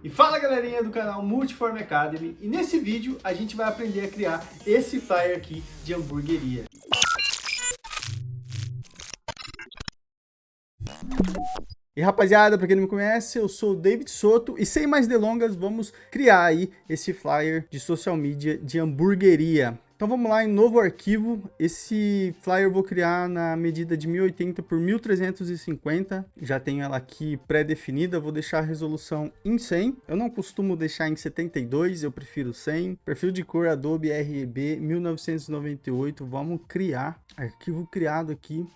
E fala galerinha do canal Multiform Academy, e nesse vídeo a gente vai aprender a criar esse flyer aqui de hamburgueria. E rapaziada, para quem não me conhece, eu sou o David Soto e sem mais delongas vamos criar aí esse flyer de social media de hamburgueria. Então vamos lá em novo arquivo. Esse flyer eu vou criar na medida de 1080 por 1350. Já tenho ela aqui pré-definida. Vou deixar a resolução em 100. Eu não costumo deixar em 72, eu prefiro 100. Perfil de cor Adobe RGB 1998. Vamos criar. Arquivo criado aqui.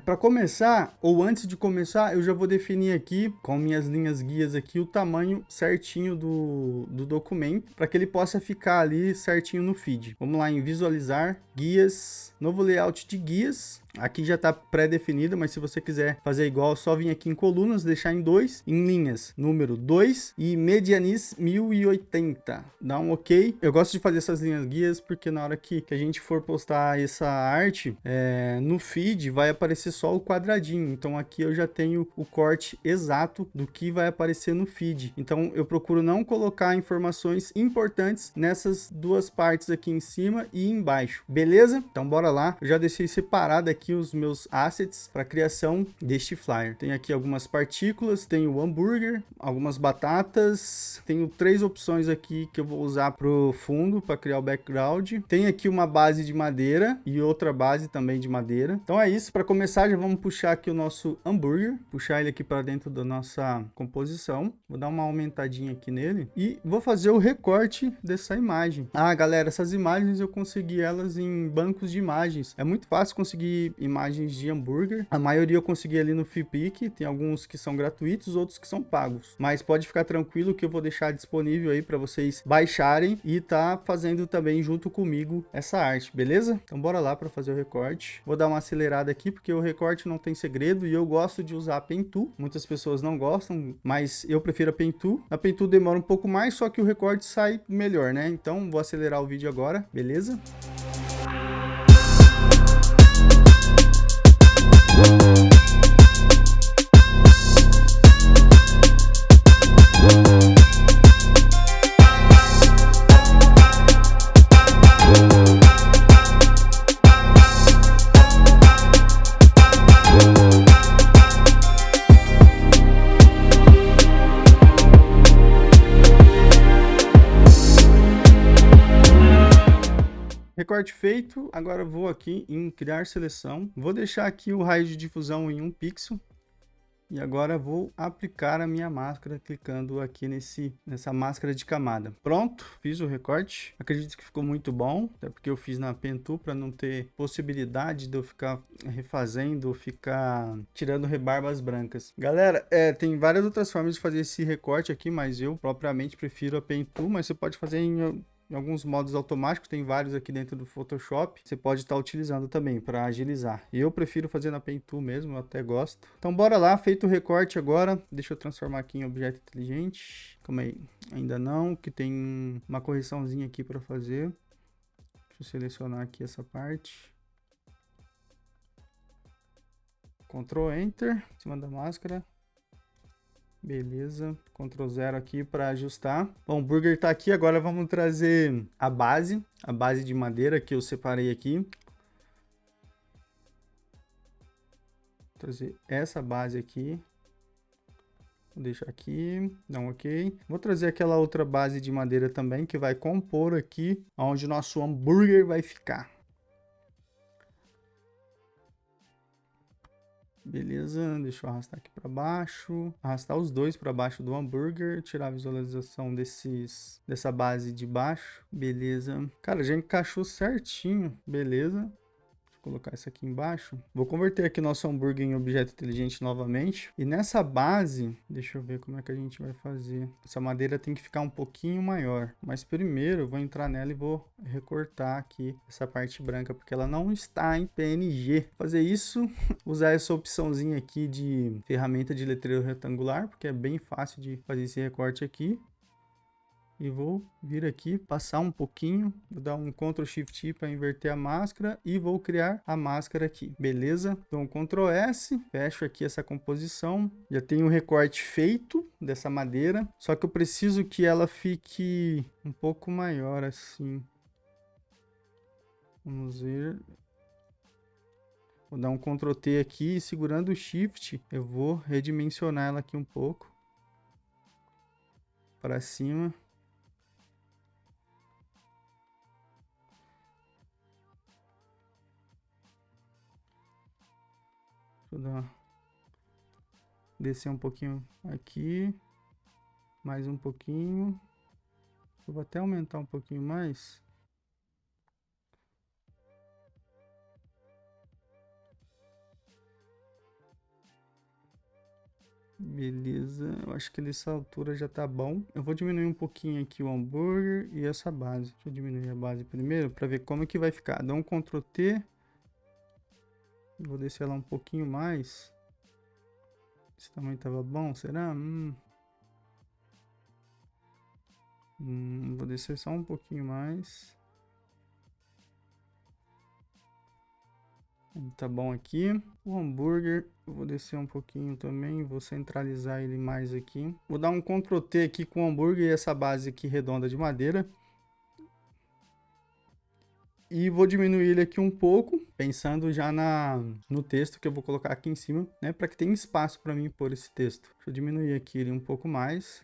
Para começar, ou antes de começar, eu já vou definir aqui com minhas linhas guias aqui o tamanho certinho do documento, para que ele possa ficar ali certinho no feed. Vamos lá em visualizar, guias, novo layout de guias. Aqui já está pré-definido, mas se você quiser fazer igual, é só vir aqui em colunas, deixar em 2, em linhas, número 2 e medianis 1080. Dá um ok. Eu gosto de fazer essas linhas guias porque na hora que a gente for postar essa arte, no feed vai aparecer só o quadradinho. Então aqui eu já tenho o corte exato do que vai aparecer no feed. Então eu procuro não colocar informações importantes nessas duas partes aqui em cima e embaixo. Beleza? Então bora lá. Eu já deixei separado aqui os meus assets para criação deste flyer. Tem aqui algumas partículas, tem o hambúrguer, algumas batatas, tenho 3 opções aqui que eu vou usar pro fundo para criar o background. Tem aqui uma base de madeira e outra base também de madeira. Então é isso. Para começar, já vamos puxar aqui o nosso hambúrguer, puxar ele aqui para dentro da nossa composição. Vou dar uma aumentadinha aqui nele e vou fazer o recorte dessa imagem. Ah, galera, essas imagens eu consegui elas em bancos de imagens. É muito fácil conseguir imagens de hambúrguer. A maioria eu consegui ali no Fipic. Tem alguns que são gratuitos, outros que são pagos. Mas pode ficar tranquilo que eu vou deixar disponível aí para vocês baixarem e tá fazendo também junto comigo essa arte, beleza? Então bora lá para fazer o recorte. Vou dar uma acelerada aqui porque o recorte não tem segredo e eu gosto de usar a Pen Tool. Muitas pessoas não gostam, mas eu prefiro a Pen Tool. A Pen Tool demora um pouco mais, só que o recorte sai melhor, né? Então vou acelerar o vídeo agora, beleza? Recorte feito, agora vou aqui em criar seleção, vou deixar aqui o raio de difusão em 1 pixel e agora vou aplicar a minha máscara clicando aqui nessa máscara de camada. Pronto, fiz o recorte, acredito que ficou muito bom, até porque eu fiz na Pen Tool para não ter possibilidade de eu ficar refazendo, ficar tirando rebarbas brancas. Galera, tem várias outras formas de fazer esse recorte aqui, mas eu propriamente prefiro a Pen Tool, mas você pode fazer em alguns modos automáticos, tem vários aqui dentro do Photoshop, você pode estar utilizando também para agilizar. Eu prefiro fazer na Pen Tool mesmo, eu até gosto. Então bora lá, feito o recorte agora, deixa eu transformar aqui em objeto inteligente. Calma aí, ainda não, que tem uma correçãozinha aqui para fazer. Deixa eu selecionar aqui essa parte. Ctrl Enter, em cima da máscara. Beleza, Ctrl 0 aqui para ajustar. Bom, o hambúrguer tá aqui, agora vamos trazer a base de madeira que eu separei aqui. Vou trazer essa base aqui. Vou deixar aqui, dá um ok. Vou trazer aquela outra base de madeira também que vai compor aqui onde o nosso hambúrguer vai ficar. Beleza, deixa eu arrastar aqui para baixo, arrastar os dois para baixo do hambúrguer, tirar a visualização dessa base de baixo, beleza. Cara, já encaixou certinho, beleza. Colocar isso aqui embaixo. Vou converter aqui nosso hambúrguer em objeto inteligente novamente. E nessa base, deixa eu ver como é que a gente vai fazer. Essa madeira tem que ficar um pouquinho maior. Mas primeiro eu vou entrar nela e vou recortar aqui essa parte branca, porque ela não está em PNG. Fazer isso, usar essa opçãozinha aqui de ferramenta de letreiro retangular, porque é bem fácil de fazer esse recorte aqui. E vou vir aqui, passar um pouquinho, vou dar um Ctrl Shift I para inverter a máscara e vou criar a máscara aqui, beleza? Então Ctrl S, fecho aqui essa composição, já tenho o recorte feito dessa madeira, só que eu preciso que ela fique um pouco maior assim. Vamos ver. Vou dar um Ctrl T aqui e segurando o Shift, eu vou redimensionar ela aqui um pouco para cima. Deixa eu descer um pouquinho aqui, mais um pouquinho. Eu vou até aumentar um pouquinho mais. Beleza, eu acho que nessa altura já tá bom. Eu vou diminuir um pouquinho aqui o hambúrguer e essa base. Deixa eu diminuir a base primeiro para ver como é que vai ficar. Dá um Ctrl T. Vou descer ela um pouquinho mais. Esse tamanho tava bom, será? Vou descer só um pouquinho mais. Tá bom aqui. O hambúrguer, eu vou descer um pouquinho também, vou centralizar ele mais aqui. Vou dar um Ctrl T aqui com o hambúrguer e essa base aqui redonda de madeira. E vou diminuir ele aqui um pouco, pensando já no texto que eu vou colocar aqui em cima, né? Para que tenha espaço para mim pôr esse texto. Deixa eu diminuir aqui ele um pouco mais.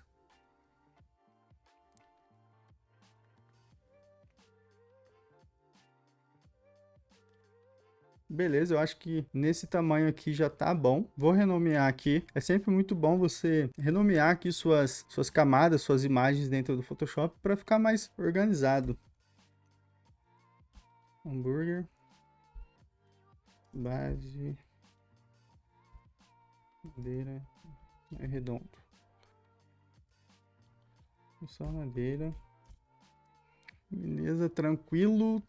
Beleza, eu acho que nesse tamanho aqui já tá bom. Vou renomear aqui. É sempre muito bom você renomear aqui suas camadas, suas imagens dentro do Photoshop para ficar mais organizado. Hambúrguer. Base. Madeira. É redondo. Só madeira. Beleza, tranquilo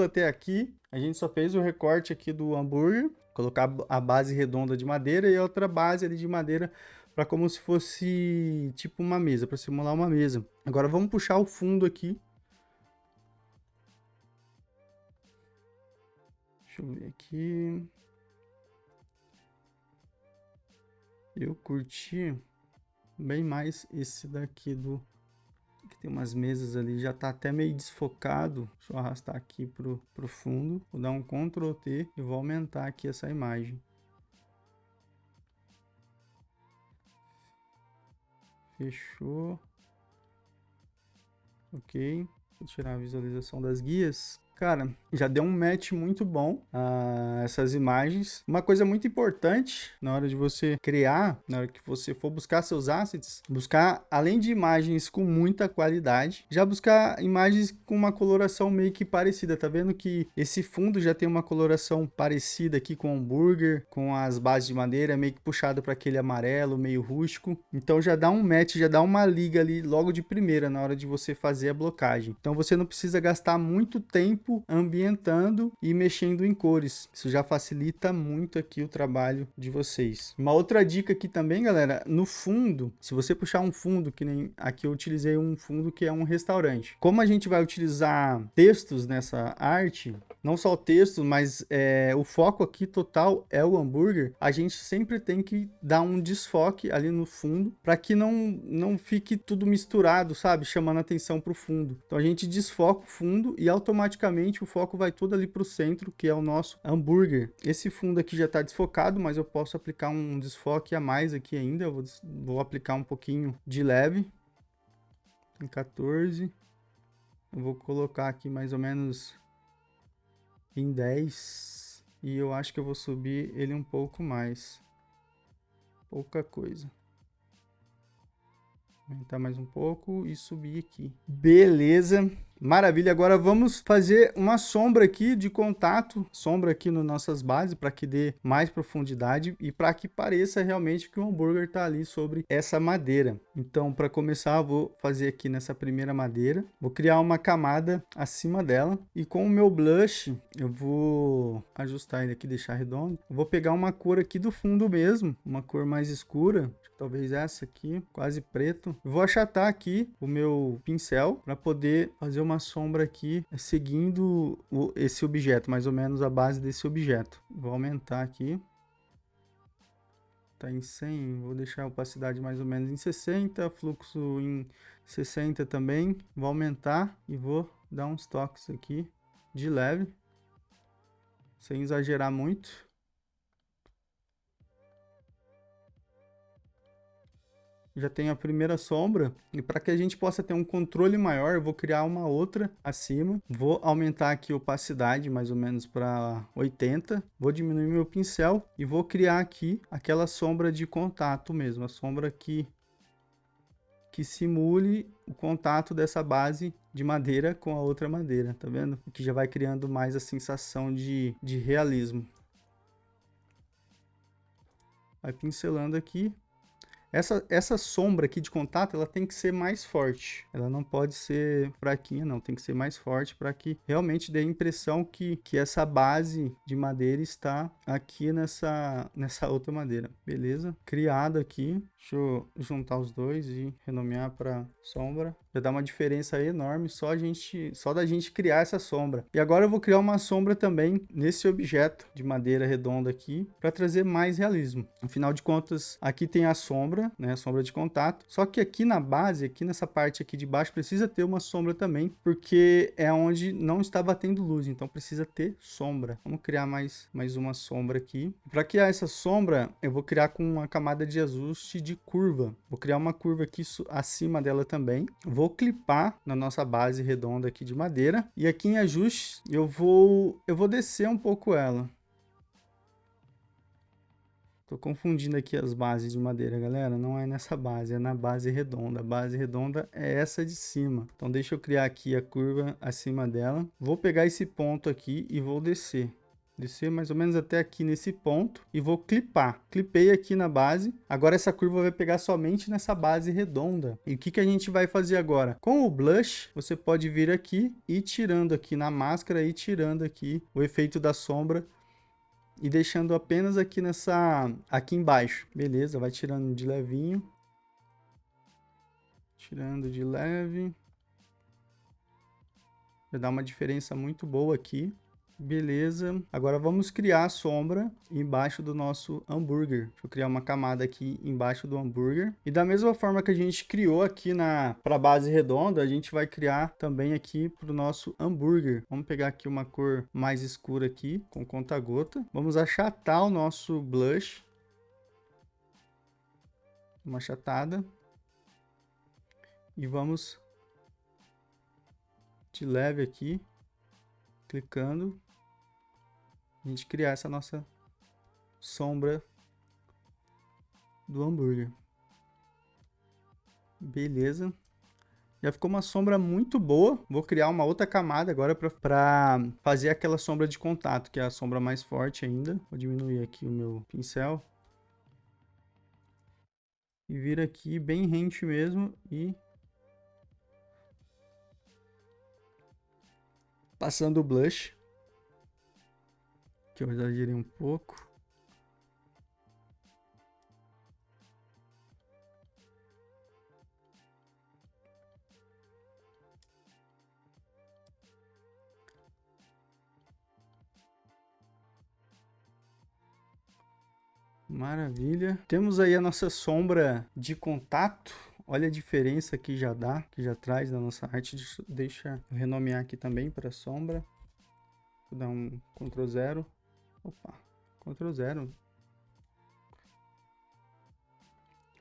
até aqui. A gente só fez o recorte aqui do hambúrguer, colocar a base redonda de madeira e outra base ali de madeira para como se fosse tipo uma mesa, para simular uma mesa. Agora vamos puxar o fundo aqui. Deixa eu ver aqui. Eu curti bem mais esse daqui do... que tem umas mesas ali, já tá até meio desfocado. Deixa eu arrastar aqui pro fundo. Vou dar um Ctrl T e vou aumentar aqui essa imagem. Fechou. Ok. Vou tirar a visualização das guias. Cara, já deu um match muito bom essas imagens. Uma coisa muito importante na hora de você criar, na hora que você for buscar seus assets, buscar, além de imagens com muita qualidade, já buscar imagens com uma coloração meio que parecida. Tá vendo que esse fundo já tem uma coloração parecida aqui com o hambúrguer, com as bases de madeira, meio que puxado para aquele amarelo, meio rústico. Então já dá um match, já dá uma liga ali logo de primeira na hora de você fazer a blocagem. Então você não precisa gastar muito tempo ambientando e mexendo em cores. Isso já facilita muito aqui o trabalho de vocês. Uma outra dica aqui também, galera, no fundo, se você puxar um fundo, que nem aqui eu utilizei um fundo que é um restaurante. Como a gente vai utilizar textos nessa arte, não só textos, mas o foco aqui total é o hambúrguer, a gente sempre tem que dar um desfoque ali no fundo para que não fique tudo misturado, sabe? Chamando atenção para o fundo. Então a gente desfoca o fundo e automaticamente o foco vai todo ali para o centro, que é o nosso hambúrguer. Esse fundo aqui já está desfocado, mas eu posso aplicar um desfoque a mais aqui ainda. Eu vou aplicar um pouquinho de leve. Em 14. Eu vou colocar aqui mais ou menos em 10. E eu acho que eu vou subir ele um pouco mais. Pouca coisa. Aumentar mais um pouco e subir aqui. Beleza. Maravilha, agora vamos fazer uma sombra aqui de contato, sombra aqui nas nossas bases, para que dê mais profundidade e para que pareça realmente que o hambúrguer está ali sobre essa madeira. Então, para começar, eu vou fazer aqui nessa primeira madeira, vou criar uma camada acima dela e com o meu blush, eu vou ajustar ele aqui, deixar redondo. Eu vou pegar uma cor aqui do fundo mesmo, uma cor mais escura, talvez essa aqui, quase preto. Eu vou achatar aqui o meu pincel para poder fazer uma sombra aqui seguindo esse objeto, mais ou menos a base desse objeto. Vou aumentar aqui. Tá em 100, vou deixar a opacidade mais ou menos em 60, fluxo em 60 também. Vou aumentar e vou dar uns toques aqui de leve, sem exagerar muito. Já tenho a primeira sombra, e para que a gente possa ter um controle maior, eu vou criar uma outra acima. Vou aumentar aqui a opacidade mais ou menos para 80. Vou diminuir meu pincel e vou criar aqui aquela sombra de contato mesmo, a sombra que simule o contato dessa base de madeira com a outra madeira, tá vendo? Que já vai criando mais a sensação de realismo. Vai pincelando aqui. Essa sombra aqui de contato, ela tem que ser mais forte. Ela não pode ser fraquinha, não. Tem que ser mais forte para que realmente dê a impressão que essa base de madeira está aqui nessa outra madeira. Beleza? Criado aqui. Deixa eu juntar os dois e renomear para sombra. Já dá uma diferença enorme só da gente criar essa sombra. E agora eu vou criar uma sombra também nesse objeto de madeira redonda aqui para trazer mais realismo. Afinal de contas, aqui tem a sombra, né, a sombra de contato. Só que aqui na base, aqui nessa parte aqui de baixo, precisa ter uma sombra também, porque é onde não está batendo luz, então precisa ter sombra. Vamos criar mais uma sombra aqui. Para criar essa sombra, eu vou criar com uma camada de ajuste de curva. Vou criar uma curva aqui acima dela também. Vou clipar na nossa base redonda aqui de madeira. E aqui em ajustes, eu vou descer um pouco ela. Tô confundindo aqui as bases de madeira, galera. Não é nessa base, é na base redonda. A base redonda é essa de cima. Então deixa eu criar aqui a curva acima dela. Vou pegar esse ponto aqui e vou descer. Descer mais ou menos até aqui nesse ponto e vou clipar. Clipei aqui na base. Agora essa curva vai pegar somente nessa base redonda. E o que a gente vai fazer agora? Com o blush, você pode vir aqui e tirando aqui na máscara e tirando aqui o efeito da sombra e deixando apenas aqui aqui embaixo. Beleza, vai tirando de levinho. Tirando de leve. Já dá uma diferença muito boa aqui. Beleza, agora vamos criar a sombra embaixo do nosso hambúrguer. Deixa eu criar uma camada aqui embaixo do hambúrguer. E da mesma forma que a gente criou aqui para a base redonda, a gente vai criar também aqui para o nosso hambúrguer. Vamos pegar aqui uma cor mais escura aqui, com conta-gota. Vamos achatar o nosso blush. Uma achatada. E vamos de leve aqui, clicando. A gente criar essa nossa sombra do hambúrguer. Beleza. Já ficou uma sombra muito boa. Vou criar uma outra camada agora para fazer aquela sombra de contato, que é a sombra mais forte ainda. Vou diminuir aqui o meu pincel. E vir aqui bem rente mesmo e passando o blush. Que eu exagerei um pouco. Maravilha. Temos aí a nossa sombra de contato. Olha a diferença que já dá, que já traz na nossa arte. Deixa eu renomear aqui também para sombra. Vou dar um Ctrl 0. Opa, Ctrl 0.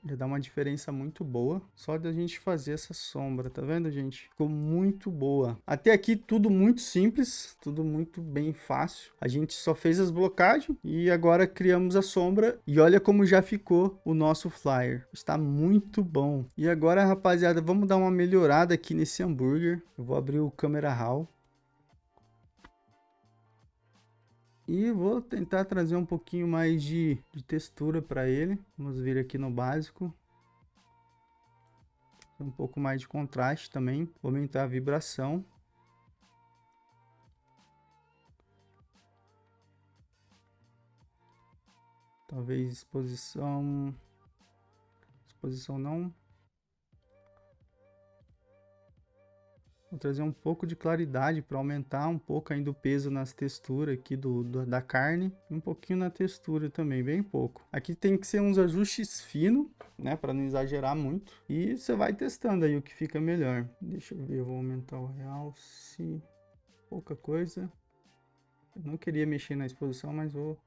Já dá uma diferença muito boa só da gente fazer essa sombra, tá vendo, gente? Ficou muito boa. Até aqui tudo muito simples, tudo muito bem fácil. A gente só fez as blocagens e agora criamos a sombra e olha como já ficou o nosso flyer. Está muito bom. E agora, rapaziada, vamos dar uma melhorada aqui nesse hambúrguer. Eu vou abrir o Camera Raw. E vou tentar trazer um pouquinho mais de textura para ele. Vamos vir aqui no básico. Um pouco mais de contraste também. Vou aumentar a vibração. Talvez exposição... Exposição não. Vou trazer um pouco de claridade para aumentar um pouco ainda o peso nas texturas aqui da carne. E um pouquinho na textura também, bem pouco. Aqui tem que ser uns ajustes finos, né? Para não exagerar muito. E você vai testando aí o que fica melhor. Deixa eu ver, eu vou aumentar o realce. Pouca coisa. Eu não queria mexer na exposição, mas vou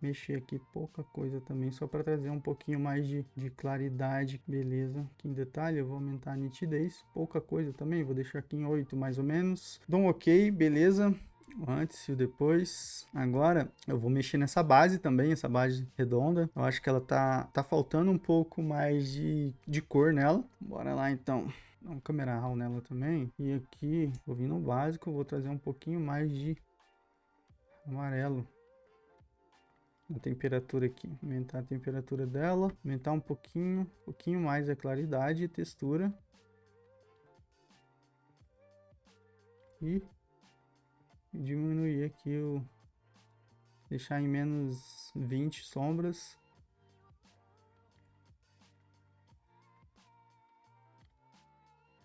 mexer aqui pouca coisa também, só para trazer um pouquinho mais de claridade, beleza. Aqui em detalhe eu vou aumentar a nitidez, pouca coisa também, vou deixar aqui em 8 mais ou menos. Dou um ok, beleza. O antes e o depois. Agora eu vou mexer nessa base também, essa base redonda. Eu acho que ela tá faltando um pouco mais de cor nela. Bora lá então. Dá um câmera raw nela também. E aqui, vou vir no básico, vou trazer um pouquinho mais de amarelo. A temperatura aqui, aumentar a temperatura dela, aumentar um pouquinho mais a claridade e textura. E diminuir aqui deixar em menos 20 sombras.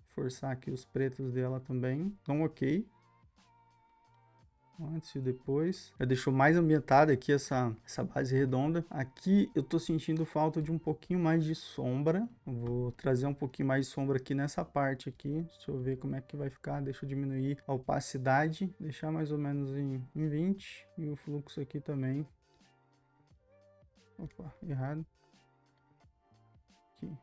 Forçar aqui os pretos dela também. Então, ok. Antes e depois. Já deixou mais ambientada aqui essa base redonda. Aqui eu tô sentindo falta de um pouquinho mais de sombra. Eu vou trazer um pouquinho mais de sombra aqui nessa parte aqui. Deixa eu ver como é que vai ficar. Deixa eu diminuir a opacidade. Deixar mais ou menos em 20. E o fluxo aqui também. Opa, errado. Aqui.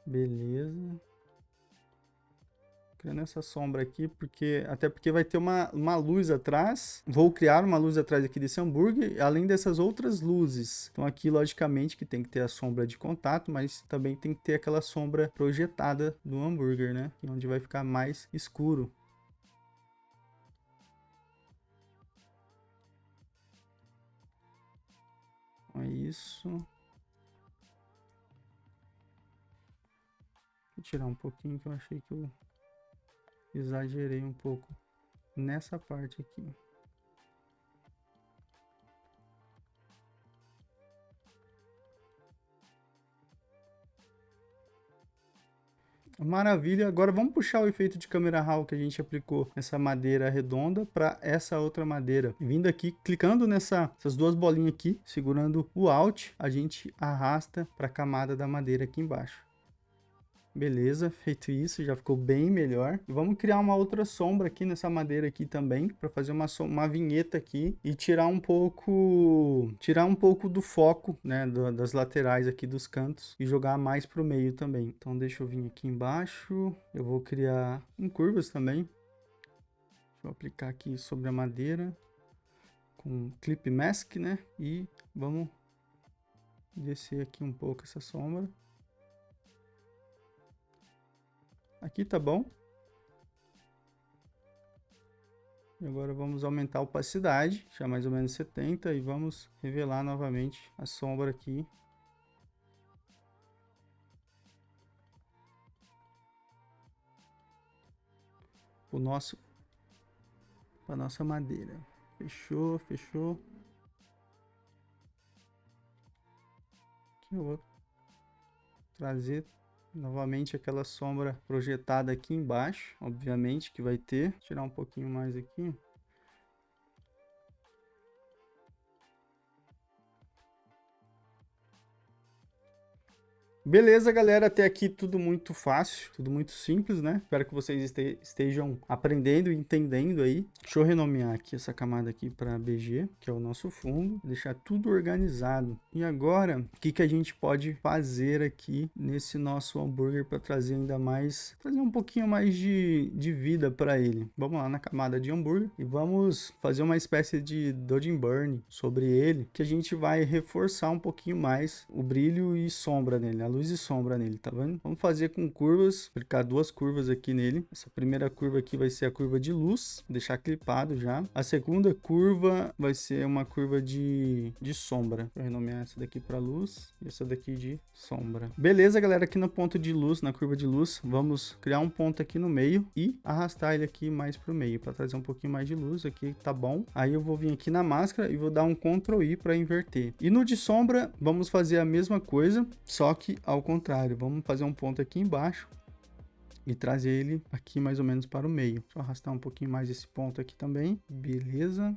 Beleza. Criando essa sombra aqui, até porque vai ter uma luz atrás. Vou criar uma luz atrás aqui desse hambúrguer, além dessas outras luzes. Então aqui, logicamente, que tem que ter a sombra de contato, mas também tem que ter aquela sombra projetada do hambúrguer, né? Onde vai ficar mais escuro. Então é isso. Vou tirar um pouquinho que eu achei que eu exagerei um pouco nessa parte aqui. Maravilha, agora vamos puxar o efeito de câmera raw que a gente aplicou nessa madeira redonda para essa outra madeira. Vindo aqui, clicando nessas duas bolinhas aqui, segurando o Alt, a gente arrasta para a camada da madeira aqui embaixo. Beleza, feito isso, já ficou bem melhor. E vamos criar uma outra sombra aqui nessa madeira aqui também, para fazer uma vinheta aqui e tirar um pouco do foco, né, das laterais aqui dos cantos e jogar mais para o meio também. Então deixa eu vir aqui embaixo, eu vou criar curvas também. Deixa eu aplicar aqui sobre a madeira com Clip Mask, né, e vamos descer aqui um pouco essa sombra. Aqui tá bom. E agora vamos aumentar a opacidade, deixar mais ou menos 70 e vamos revelar novamente a sombra aqui. Para nossa madeira. Fechou, fechou. Aqui eu vou trazer novamente aquela sombra projetada aqui embaixo, obviamente que vai ter. Tirar um pouquinho mais aqui. Beleza, galera, até aqui tudo muito fácil, tudo muito simples, né? Espero que vocês estejam aprendendo e entendendo aí. Deixa eu renomear aqui essa camada aqui para BG, que é o nosso fundo, deixar tudo organizado. E agora, o que a gente pode fazer aqui nesse nosso hambúrguer para trazer ainda mais, trazer um pouquinho mais de vida para ele? Vamos lá na camada de hambúrguer e vamos fazer uma espécie de dodging burn sobre ele, que a gente vai reforçar um pouquinho mais o brilho e sombra nele, a luz e sombra nele, tá vendo? Vamos fazer com curvas, aplicar 2 curvas aqui nele. Essa primeira curva aqui vai ser a curva de luz, deixar clipado já. A segunda curva vai ser uma curva de sombra. Vou renomear essa daqui para luz e essa daqui de sombra. Beleza, galera, aqui no ponto de luz, na curva de luz, vamos criar um ponto aqui no meio e arrastar ele aqui mais pro meio, para trazer um pouquinho mais de luz. Aqui tá bom. Aí eu vou vir aqui na máscara e vou dar um Ctrl I para inverter. E no de sombra, vamos fazer a mesma coisa, só que ao contrário. Vamos fazer um ponto aqui embaixo e trazer ele aqui mais ou menos para o meio. Deixa eu arrastar um pouquinho mais esse ponto aqui também. Beleza.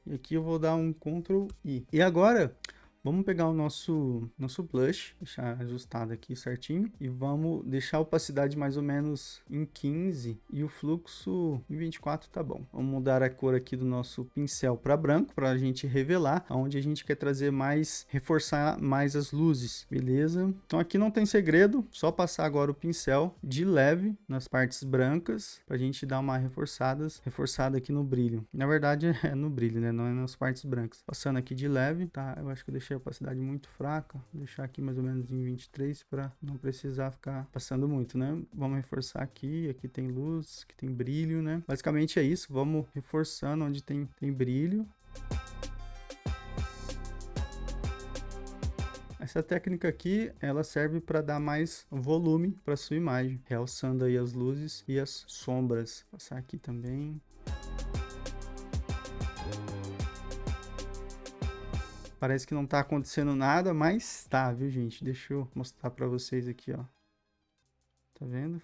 E aqui eu vou dar um Ctrl I. E agora, vamos pegar o nosso blush, deixar ajustado aqui certinho. E vamos deixar a opacidade mais ou menos em 15 e o fluxo em 24 tá bom. Vamos mudar a cor aqui do nosso pincel para branco, para a gente revelar onde a gente quer trazer mais, reforçar mais as luzes, beleza? Então aqui não tem segredo, só passar agora o pincel de leve nas partes brancas, para a gente dar uma reforçada aqui no brilho. Na verdade é no brilho, né? Não é nas partes brancas. Passando aqui de leve, tá? Eu acho que eu deixei a opacidade muito fraca, vou deixar aqui mais ou menos em 23 para não precisar ficar passando muito, né? Vamos reforçar aqui tem luz, aqui tem brilho, né? Basicamente é isso, vamos reforçando onde tem brilho. Essa técnica aqui, ela serve para dar mais volume para sua imagem, realçando aí as luzes e as sombras. Vou passar aqui também. Parece que não tá acontecendo nada, mas tá, viu, gente? Deixa eu mostrar pra vocês aqui, ó. Tá vendo?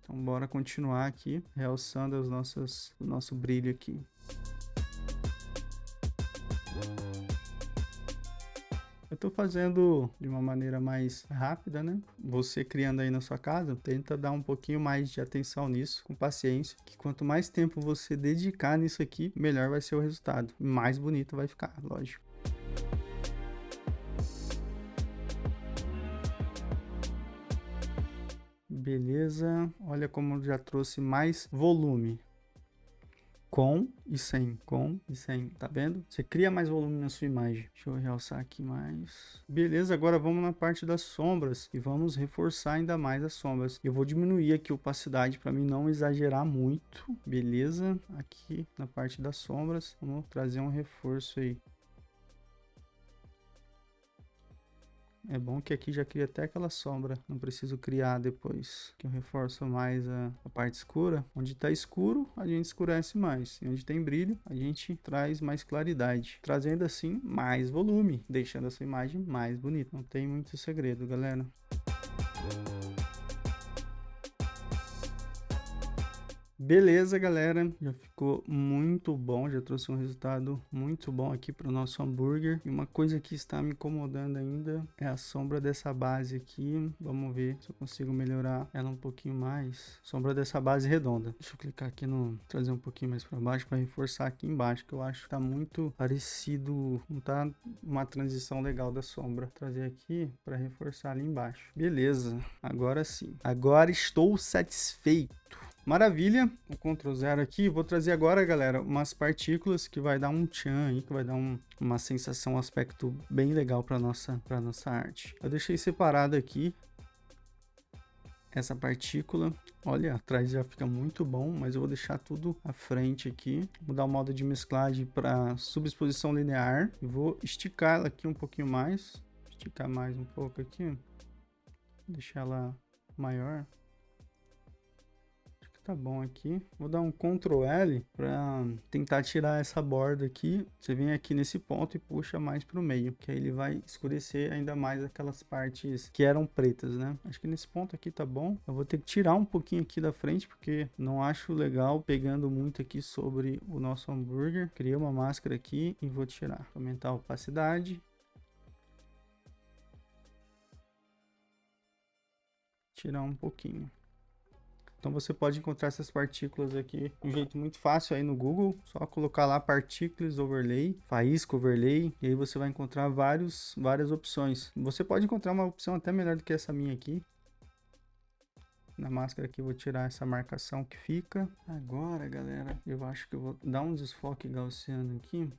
Então, bora continuar aqui, realçando o nosso brilho aqui. Eu tô fazendo de uma maneira mais rápida, né? Você criando aí na sua casa, tenta dar um pouquinho mais de atenção nisso, com paciência, que quanto mais tempo você dedicar nisso aqui, melhor vai ser o resultado. Mais bonito vai ficar, lógico. Beleza, olha como já trouxe mais volume. Com e sem, tá vendo? Você cria mais volume na sua imagem. Deixa eu realçar aqui mais. Beleza, agora vamos na parte das sombras e vamos reforçar ainda mais as sombras. Eu vou diminuir aqui a opacidade para mim não exagerar muito, beleza? Aqui na parte das sombras, vamos trazer um reforço aí. É bom que aqui já cria até aquela sombra, não preciso criar depois, que eu reforço mais a parte escura. Onde está escuro, a gente escurece mais, e onde tem brilho, a gente traz mais claridade, trazendo assim mais volume, deixando essa imagem mais bonita. Não tem muito segredo, galera. Beleza, galera, já ficou muito bom, já trouxe um resultado muito bom aqui para o nosso hambúrguer. E uma coisa que está me incomodando ainda é a sombra dessa base aqui. Vamos ver se eu consigo melhorar ela um pouquinho mais. Sombra dessa base redonda. Deixa eu clicar aqui no trazer um pouquinho mais para baixo para reforçar aqui embaixo, que eu acho que tá muito parecido, não tá uma transição legal da sombra. Trazer aqui para reforçar ali embaixo. Beleza, agora sim. Agora estou satisfeito. Maravilha, o Ctrl 0 aqui, vou trazer agora, galera, umas partículas que vai dar um tchan aí, que vai dar uma sensação, um aspecto bem legal para nossa arte. Eu deixei separado aqui essa partícula, olha, atrás já fica muito bom, mas eu vou deixar tudo à frente aqui. Vou mudar o modo de mesclagem para subexposição linear e vou esticar ela aqui um pouquinho mais, esticar mais um pouco aqui, deixar ela maior. Tá bom aqui. Vou dar um Ctrl L para tentar tirar essa borda aqui. Você vem aqui nesse ponto e puxa mais para o meio, que aí ele vai escurecer ainda mais aquelas partes que eram pretas, né? Acho que nesse ponto aqui tá bom. Eu vou ter que tirar um pouquinho aqui da frente, porque não acho legal pegando muito aqui sobre o nosso hambúrguer. Criei uma máscara aqui e vou tirar. Aumentar a opacidade. tirar um pouquinho. Então você pode encontrar essas partículas aqui de um jeito muito fácil aí no Google. Só colocar lá Particles Overlay, Faísca Overlay, e aí você vai encontrar várias opções. Você pode encontrar uma opção até melhor do que essa minha aqui. Na máscara aqui eu vou tirar essa marcação que fica. Agora, galera, eu acho que eu vou dar um desfoque gaussiano aqui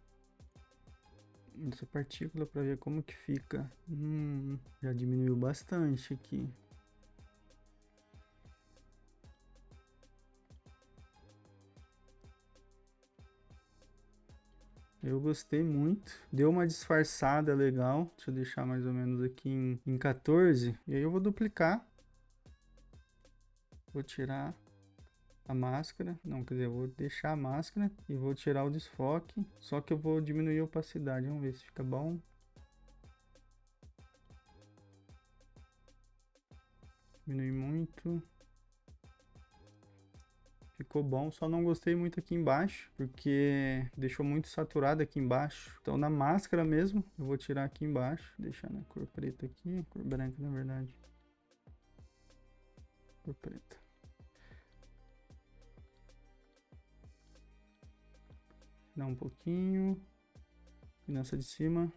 nessa partícula para ver como que fica. Já diminuiu bastante aqui. Eu gostei muito, deu uma disfarçada legal. Deixa eu deixar mais ou menos aqui em 14. E aí eu vou duplicar. Vou tirar a máscara. Não, quer dizer, eu vou deixar a máscara e vou tirar o desfoque. Só que eu vou diminuir a opacidade. Vamos ver se fica bom. Diminui muito. Ficou bom, só não gostei muito aqui embaixo, porque deixou muito saturado aqui embaixo. Então na máscara mesmo, eu vou tirar aqui embaixo, deixar na cor preta aqui, cor branca na verdade. Cor preta. Dá um pouquinho. Nessa de cima.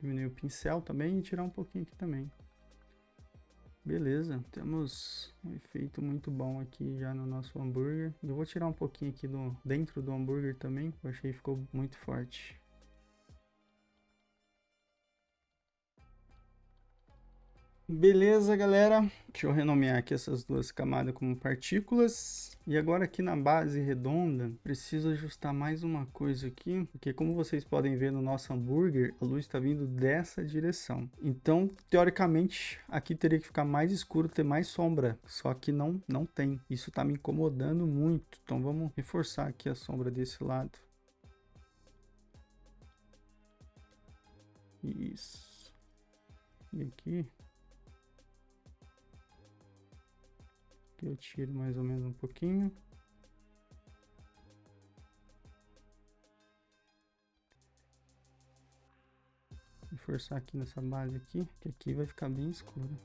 Diminuir o pincel também e tirar um pouquinho aqui também. Beleza, temos um efeito muito bom aqui já no nosso hambúrguer. Eu vou tirar um pouquinho aqui dentro do hambúrguer também, eu achei que ficou muito forte. Beleza, galera. Deixa eu renomear aqui essas duas camadas como partículas. E agora aqui na base redonda, preciso ajustar mais uma coisa aqui, porque como vocês podem ver no nosso hambúrguer, a luz está vindo dessa direção. Então, teoricamente, aqui teria que ficar mais escuro, ter mais sombra. Só que não tem. Isso está me incomodando muito. Então, vamos reforçar aqui a sombra desse lado. Isso. E aqui... eu tiro mais ou menos um pouquinho. Vou forçar aqui nessa base aqui, que aqui vai ficar bem escuro.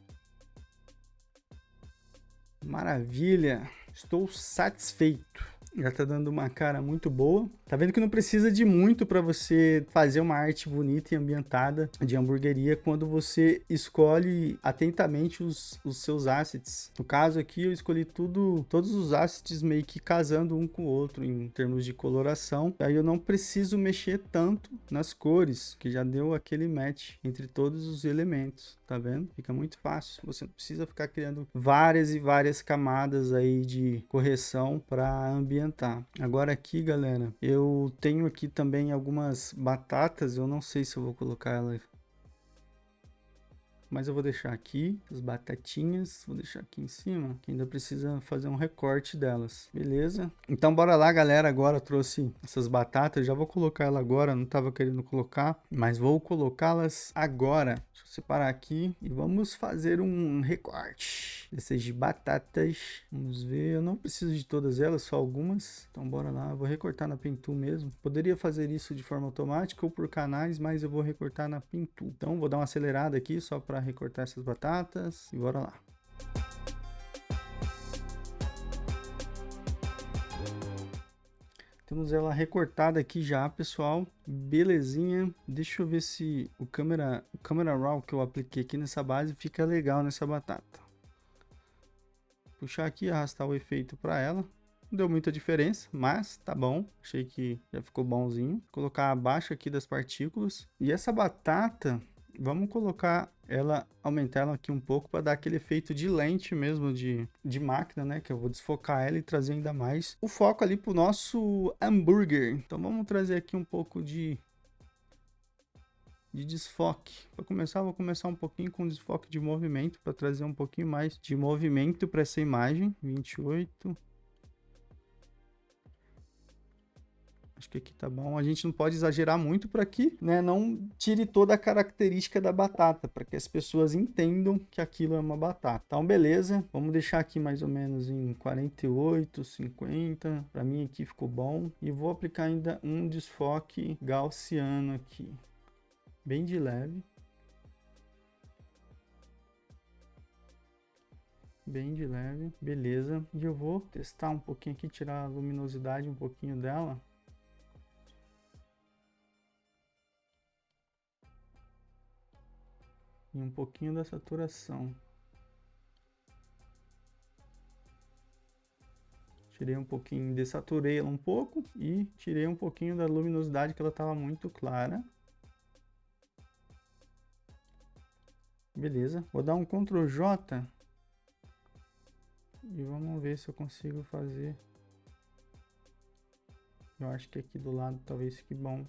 Maravilha! Estou satisfeito. Já tá dando uma cara muito boa. Tá vendo que não precisa de muito para você fazer uma arte bonita e ambientada de hamburgueria quando você escolhe atentamente os seus assets. No caso aqui eu escolhi todos os assets meio que casando um com o outro em termos de coloração. Aí eu não preciso mexer tanto nas cores, que já deu aquele match entre todos os elementos. Tá vendo? Fica muito fácil. Você não precisa ficar criando várias e várias camadas aí de correção para ambientar. Agora aqui, galera, eu tenho aqui também algumas batatas. Eu não sei se eu vou colocar elas, mas eu vou deixar aqui as batatinhas, vou deixar aqui em cima, que ainda precisa fazer um recorte delas, beleza? Então bora lá, galera. Agora eu trouxe essas batatas, já vou colocar ela agora, não tava querendo colocar, mas vou colocá-las agora. Deixa eu separar aqui e vamos fazer um recorte dessas de batatas. Vamos ver, eu não preciso de todas elas, só algumas. Então bora lá, eu vou recortar na Pen Tool mesmo. Poderia fazer isso de forma automática ou por canais, mas eu vou recortar na Pen Tool. Então vou dar uma acelerada aqui só para recortar essas batatas e bora lá. Temos ela recortada aqui já, pessoal. Belezinha. Deixa eu ver se o câmera raw que eu apliquei aqui nessa base fica legal nessa batata. Puxar aqui e arrastar o efeito para ela. Não deu muita diferença, mas tá bom. Achei que já ficou bonzinho. Colocar abaixo aqui das partículas. E essa batata, vamos colocar ela, aumentar ela aqui um pouco para dar aquele efeito de lente mesmo, de máquina, né? Que eu vou desfocar ela e trazer ainda mais o foco ali pro nosso hambúrguer. Então vamos trazer aqui um pouco de desfoque. Para começar, vou começar um pouquinho com desfoque de movimento, para trazer um pouquinho mais de movimento para essa imagem. 28. Acho que aqui tá bom. A gente não pode exagerar muito para que, né, não tire toda a característica da batata, para que as pessoas entendam que aquilo é uma batata. Então, beleza. Vamos deixar aqui mais ou menos em 48, 50. Para mim aqui ficou bom. E vou aplicar ainda um desfoque gaussiano aqui. Bem de leve. bem de leve, beleza. E eu vou testar um pouquinho aqui, tirar a luminosidade um pouquinho dela. E um pouquinho da saturação. Tirei um pouquinho, desaturei ela um pouco e tirei um pouquinho da luminosidade que ela estava muito clara. Beleza, vou dar um Ctrl J e vamos ver se eu consigo fazer. Eu acho que aqui do lado talvez fique bom.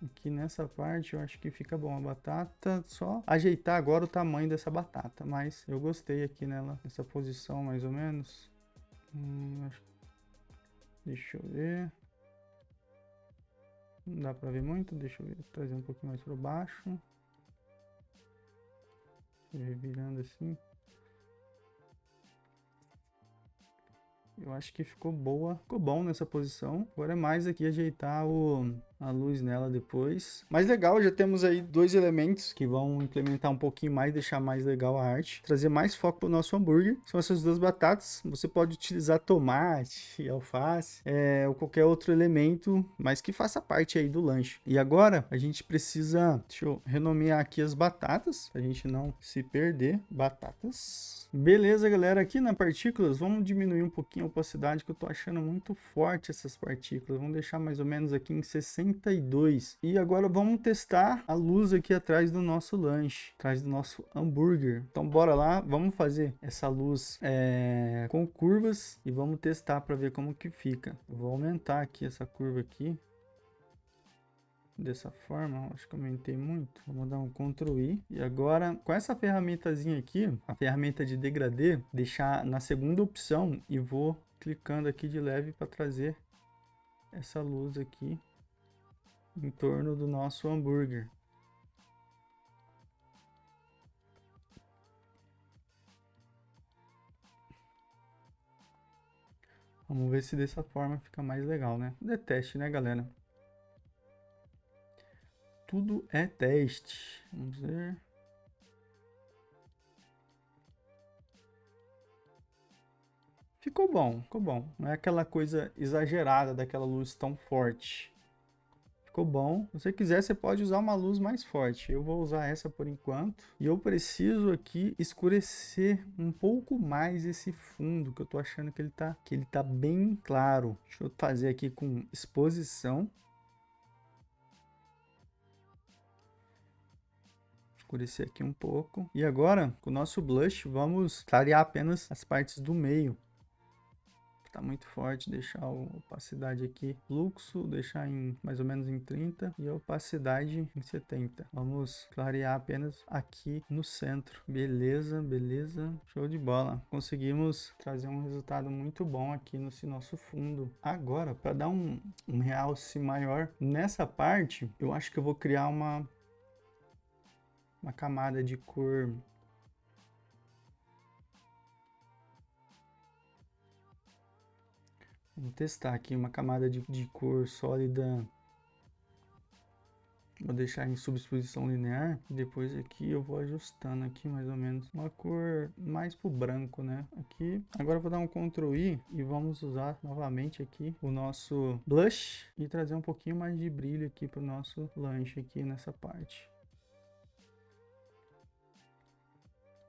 Aqui nessa parte eu acho que fica bom a batata, só ajeitar agora o tamanho dessa batata, mas eu gostei aqui nela, nessa posição mais ou menos. Deixa eu ver. Não dá pra ver muito, deixa eu ver, trazer um pouquinho mais para baixo. Virando assim. Eu acho que ficou boa, ficou bom nessa posição. Agora é mais aqui ajeitar a luz nela depois. Mas legal, já temos aí dois elementos que vão implementar um pouquinho mais, deixar mais legal a arte. Trazer mais foco para o nosso hambúrguer. São essas duas batatas. Você pode utilizar tomate, alface, ou qualquer outro elemento, mas que faça parte aí do lanche. E agora a gente precisa, deixa eu renomear aqui as batatas, pra gente não se perder. Batatas. Beleza, galera, aqui na partículas, vamos diminuir um pouquinho a opacidade, que eu tô achando muito forte essas partículas. Vamos deixar mais ou menos aqui em 62. E agora vamos testar a luz aqui atrás do nosso lanche, atrás do nosso hambúrguer. Então bora lá, vamos fazer essa luz com curvas e vamos testar para ver como que fica. Eu vou aumentar aqui essa curva aqui. Dessa forma, acho que aumentei muito. Vamos dar um Ctrl I. E agora, com essa ferramentazinha aqui, a ferramenta de degradê, deixar na segunda opção e vou clicando aqui de leve para trazer essa luz aqui em torno do nosso hambúrguer. Vamos ver se dessa forma fica mais legal, né? Deteste, né, galera? Tudo é teste. Vamos ver. Ficou bom, ficou bom. Não é aquela coisa exagerada daquela luz tão forte. Ficou bom. Se você quiser, você pode usar uma luz mais forte. Eu vou usar essa por enquanto. E eu preciso aqui escurecer um pouco mais esse fundo, que eu tô achando que ele tá bem claro. Deixa eu fazer aqui com exposição. Escurecer aqui um pouco. E agora, com o nosso blush, vamos clarear apenas as partes do meio. Tá muito forte, deixar a opacidade aqui, fluxo, deixar em mais ou menos em 30 e a opacidade em 70. Vamos clarear apenas aqui no centro. Beleza, beleza, show de bola. Conseguimos trazer um resultado muito bom aqui no nosso fundo. Agora, para dar um realce maior nessa parte, eu acho que eu vou criar uma camada de cor. Vou testar aqui uma camada de cor sólida. Vou deixar em subexposição linear. E depois aqui eu vou ajustando aqui mais ou menos. Uma cor mais pro branco, né? Aqui. Agora eu vou dar um Ctrl I e vamos usar novamente aqui o nosso blush. E trazer um pouquinho mais de brilho aqui pro nosso lanche aqui nessa parte.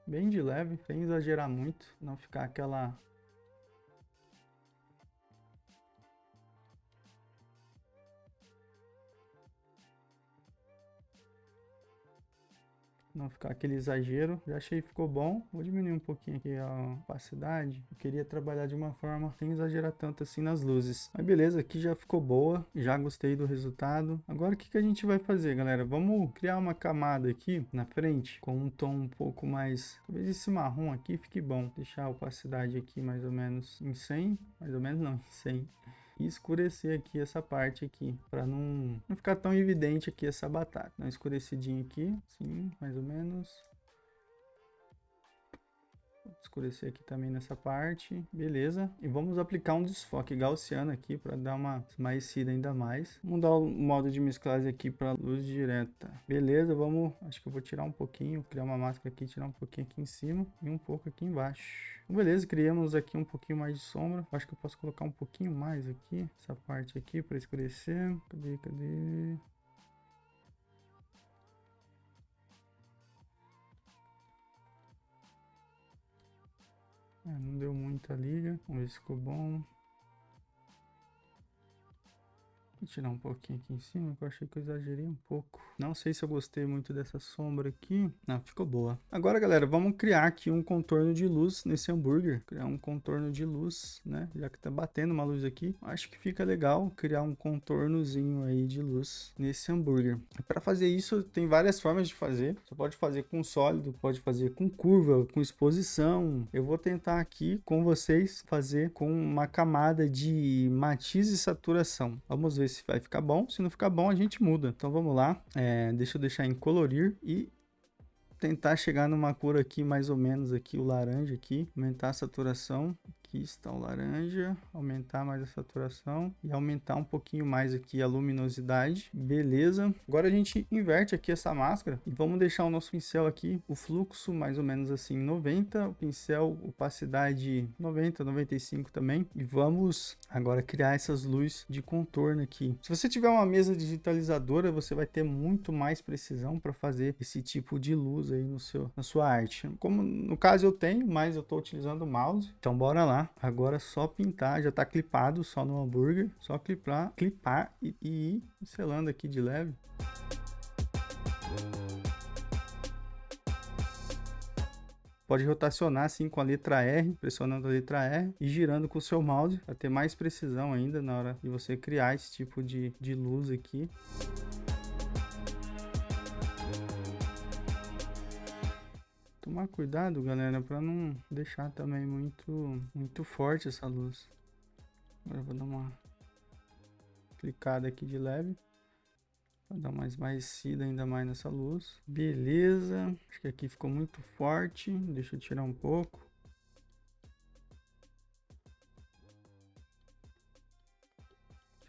Bem de leve, sem exagerar muito. Não ficar aquela... Não ficar aquele exagero. Já achei que ficou bom. Vou diminuir um pouquinho aqui a opacidade. Eu queria trabalhar de uma forma sem exagerar tanto assim nas luzes. Mas beleza, aqui já ficou boa. Já gostei do resultado. Agora o que a gente vai fazer, galera? Vamos criar uma camada aqui na frente com um tom um pouco mais... Talvez esse marrom aqui fique bom. Deixar a opacidade aqui mais ou menos em 100. Mais ou menos não, em 100. E escurecer aqui essa parte aqui, para não ficar tão evidente aqui essa batata. Então, escurecidinho aqui, sim, mais ou menos. Vou Escurecer aqui também nessa parte, beleza. E vamos aplicar um desfoque gaussiano aqui para dar uma esmaecida ainda mais. Vamos mudar o modo de mesclagem aqui para luz direta. Beleza, vamos, acho que eu vou tirar um pouquinho, criar uma máscara aqui, tirar um pouquinho aqui em cima e um pouco aqui embaixo. Beleza, criamos aqui um pouquinho mais de sombra. Acho que eu posso colocar um pouquinho mais aqui, essa parte aqui para escurecer. Cadê? Não deu muita liga. Vamos ver se ficou bom. Vou tirar um pouquinho aqui em cima, que eu achei que eu exagerei um pouco. Não sei se eu gostei muito dessa sombra aqui. Não, ficou boa. Agora, galera, vamos criar aqui um contorno de luz nesse hambúrguer. Criar um contorno de luz, né? Já que tá batendo uma luz aqui, acho que fica legal criar um contornozinho aí de luz nesse hambúrguer. Para fazer isso, tem várias formas de fazer. Você pode fazer com sólido, pode fazer com curva, com exposição. Eu vou tentar aqui com vocês fazer com uma camada de matiz e saturação. Vamos ver se vai ficar bom. Se não ficar bom, a gente muda. Então vamos lá. Deixa eu deixar em colorir e tentar chegar numa cor aqui, mais ou menos aqui, o laranja aqui. Aumentar a saturação. Aqui está o laranja, aumentar mais a saturação e aumentar um pouquinho mais aqui a luminosidade. Beleza. Agora a gente inverte aqui essa máscara e vamos deixar o nosso pincel aqui, o fluxo mais ou menos assim 90, o pincel opacidade 90, 95 também. E vamos agora criar essas luzes de contorno aqui. Se você tiver uma mesa digitalizadora, você vai ter muito mais precisão para fazer esse tipo de luz aí na sua arte. Como no caso eu tenho, mas eu estou utilizando o mouse. Então bora lá. Agora é só pintar, já está clipado só no hambúrguer, só clipar e ir pincelando aqui de leve. Pode rotacionar assim com a letra R, pressionando a letra R e girando com o seu mouse para ter mais precisão ainda na hora de você criar esse tipo de luz aqui. Tomar cuidado, galera, para não deixar também muito forte essa luz. Agora eu vou dar uma clicada aqui de leve para dar uma esmaecida ainda mais nessa luz. Beleza, acho que aqui ficou muito forte. Deixa eu tirar um pouco.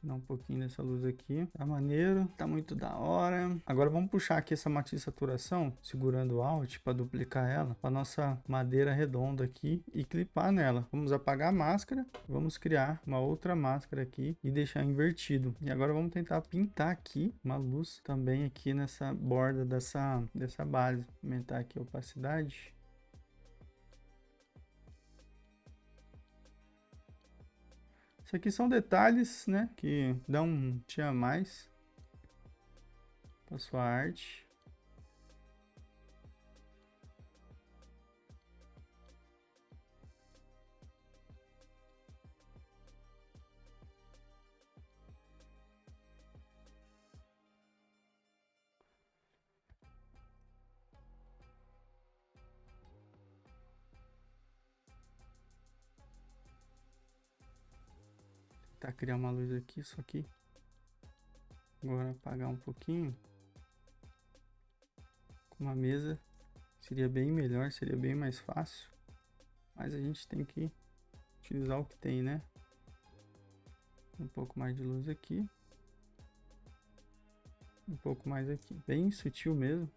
Tirar um pouquinho dessa luz aqui. Tá maneiro, tá muito da hora. Agora vamos puxar aqui essa matiz saturação, segurando o Alt para duplicar ela, para nossa madeira redonda aqui e clipar nela. Vamos apagar a máscara, vamos criar uma outra máscara aqui e deixar invertido. E agora vamos tentar pintar aqui uma luz também aqui nessa borda dessa base. Aumentar aqui a opacidade. Isso aqui são detalhes, né, que dão um tchan a mais para sua arte. Tentar criar uma luz aqui, só que agora apagar um pouquinho. Com uma mesa seria bem melhor, seria bem mais fácil. Mas a gente tem que utilizar o que tem, né? Um pouco mais de luz aqui. Um pouco mais aqui. Bem sutil mesmo.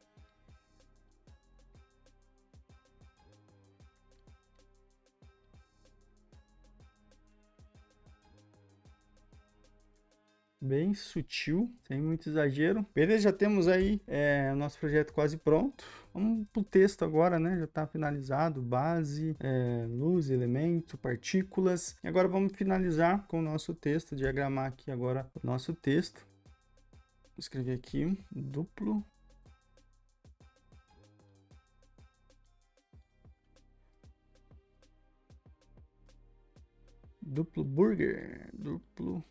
Bem sutil, sem muito exagero. Beleza, já temos aí o nosso projeto quase pronto. Vamos pro texto agora, né? Já está finalizado, base, luz, elemento, partículas. E agora vamos finalizar com o nosso texto, diagramar aqui agora o nosso texto. Vou escrever aqui, duplo burger, duplo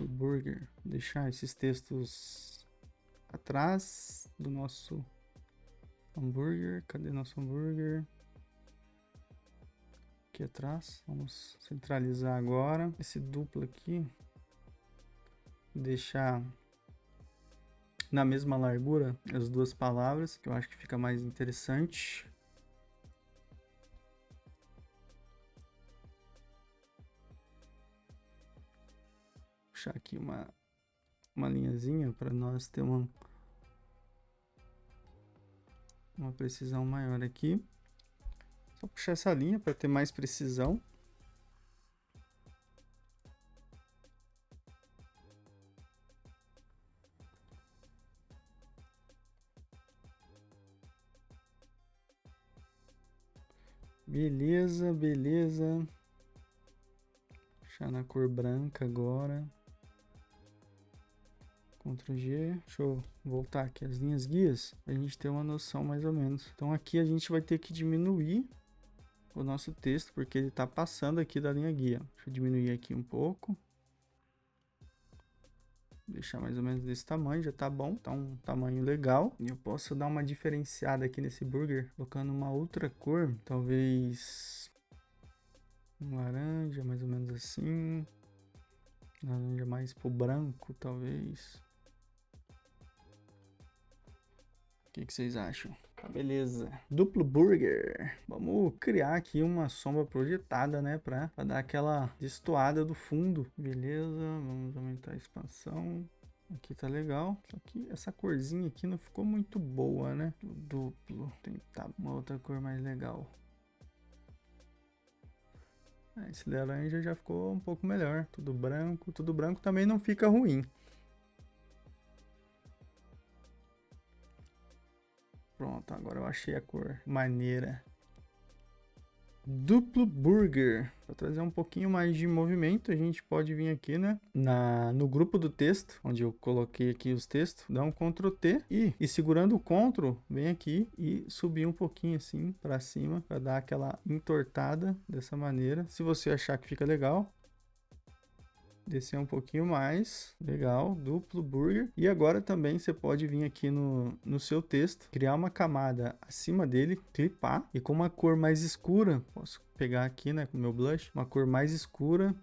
burger. Deixar esses textos atrás do nosso hambúrguer. Cadê nosso hambúrguer? Aqui atrás. Vamos centralizar agora esse duplo aqui. Deixar na mesma largura as duas palavras, que eu acho que fica mais interessante. puxar aqui uma linhazinha para nós ter uma precisão maior aqui. Só puxar essa linha para ter mais precisão. Beleza, beleza. Deixar na cor branca agora. Ctrl G. Deixa eu voltar aqui as linhas guias, pra gente ter uma noção mais ou menos. Então aqui a gente vai ter que diminuir o nosso texto, porque ele tá passando aqui da linha guia. Deixa eu diminuir aqui um pouco. Deixar mais ou menos desse tamanho, já tá bom, tá um tamanho legal. E eu posso dar uma diferenciada aqui nesse burger, colocando uma outra cor, talvez um laranja, mais ou menos assim. Laranja mais pro branco, talvez. O que vocês acham? Tá, beleza. Duplo burger. Vamos criar aqui uma sombra projetada, né? Pra dar aquela destoada do fundo. Beleza, vamos aumentar a expansão. Aqui tá legal. Só que essa corzinha aqui não ficou muito boa, né? Duplo. Tentar uma outra cor mais legal. Esse laranja já ficou um pouco melhor. Tudo branco. Tudo branco também não fica ruim. Pronto, agora eu achei a cor maneira. Duplo burger. Para trazer um pouquinho mais de movimento, a gente pode vir aqui, né, no grupo do texto, onde eu coloquei aqui os textos, dar um Ctrl T e segurando o Ctrl, vem aqui e subir um pouquinho assim para cima, para dar aquela entortada dessa maneira. Se você achar que fica legal, descer um pouquinho mais, legal, duplo burger. E agora também você pode vir aqui no seu texto, criar uma camada acima dele, clipar, e com uma cor mais escura, posso pegar aqui, né, com o meu blush, uma cor mais escura,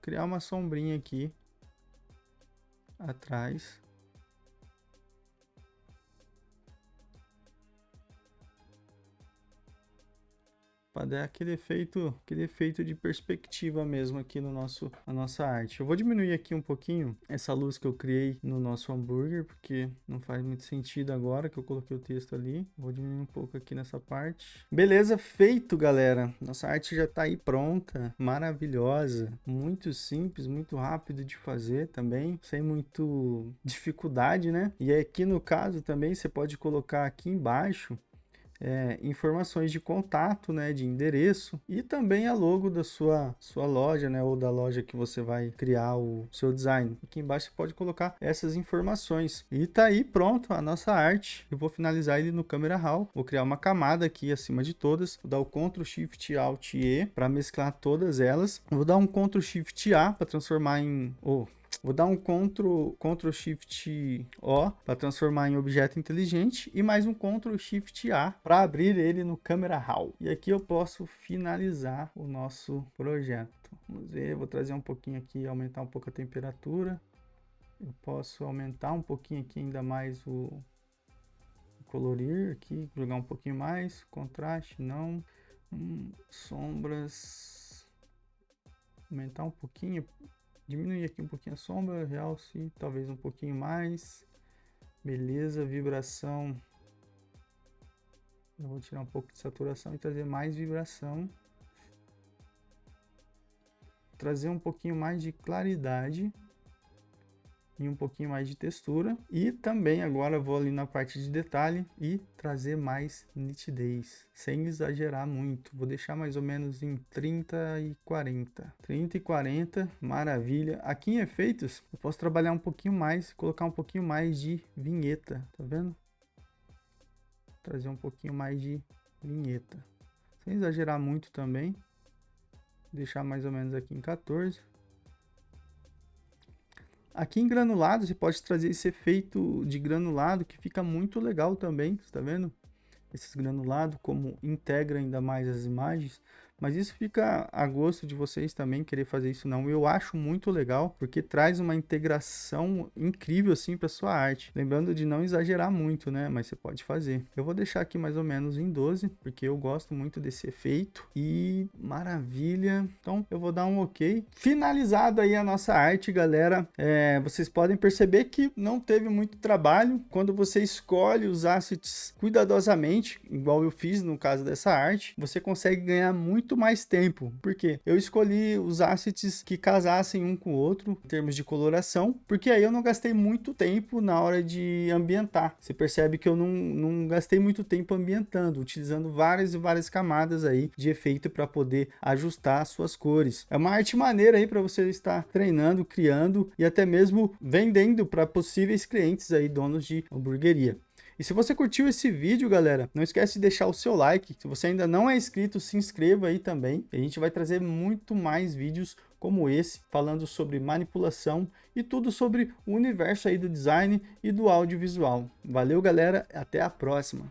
criar uma sombrinha aqui atrás. Para dar aquele efeito de perspectiva mesmo aqui na nossa arte. Eu vou diminuir aqui um pouquinho essa luz que eu criei no nosso hambúrguer, porque não faz muito sentido agora que eu coloquei o texto ali. Vou diminuir um pouco aqui nessa parte. Beleza, feito, galera. Nossa arte já está aí pronta, maravilhosa, muito simples, muito rápido de fazer também, sem muito dificuldade, né? E aqui no caso também você pode colocar aqui embaixo informações de contato, né, de endereço, e também a logo da sua loja, né, ou da loja que você vai criar o seu design. Aqui embaixo você pode colocar essas informações. E tá aí pronto a nossa arte. Eu vou finalizar ele no Camera Raw. Vou criar uma camada aqui acima de todas. Vou dar o Ctrl Shift Alt E para mesclar todas elas. Vou dar um Ctrl Shift A para transformar em vou dar um Ctrl Shift O para transformar em objeto inteligente e mais um Ctrl Shift A para abrir ele no Camera Raw. E aqui eu posso finalizar o nosso projeto. Vamos ver, vou trazer um pouquinho aqui, aumentar um pouco a temperatura. Eu posso aumentar um pouquinho aqui ainda mais o colorir aqui, jogar um pouquinho mais, contraste não, sombras, aumentar um pouquinho. Diminuir aqui um pouquinho a sombra, realce, talvez um pouquinho mais. Beleza, vibração. Eu vou tirar um pouco de saturação e trazer mais vibração. Trazer um pouquinho mais de claridade. E um pouquinho mais de textura. E também agora eu vou ali na parte de detalhe e trazer mais nitidez, sem exagerar muito. Vou deixar mais ou menos em 30 e 40. 30 e 40, maravilha. Aqui em efeitos, eu posso trabalhar um pouquinho mais, colocar um pouquinho mais de vinheta, tá vendo? Trazer um pouquinho mais de vinheta, sem exagerar muito também. Deixar mais ou menos aqui em 14. Aqui em granulado, você pode trazer esse efeito de granulado que fica muito legal também, tá vendo? Esses granulados, como integra ainda mais as imagens, mas isso fica a gosto de vocês também querer fazer isso não. Eu acho muito legal, porque traz uma integração incrível assim para sua arte. Lembrando de não exagerar muito, né? Mas você pode fazer. Eu vou deixar aqui mais ou menos em 12, porque eu gosto muito desse efeito. E maravilha. Então eu vou dar um ok. Finalizado aí a nossa arte, galera. Vocês podem perceber que não teve muito trabalho. Quando você escolhe os assets cuidadosamente, igual eu fiz no caso dessa arte, você consegue ganhar muito mais tempo. Por quê? Eu escolhi os assets que casassem um com o outro em termos de coloração, porque aí eu não gastei muito tempo na hora de ambientar. Você percebe que eu não gastei muito tempo ambientando, utilizando várias e várias camadas aí de efeito para poder ajustar as suas cores. É uma arte maneira aí para você estar treinando, criando e até mesmo vendendo para possíveis clientes aí, donos de hamburgueria. E se você curtiu esse vídeo, galera, não esquece de deixar o seu like. Se você ainda não é inscrito, se inscreva aí também. A gente vai trazer muito mais vídeos como esse, falando sobre manipulação e tudo sobre o universo aí do design e do audiovisual. Valeu, galera, até a próxima!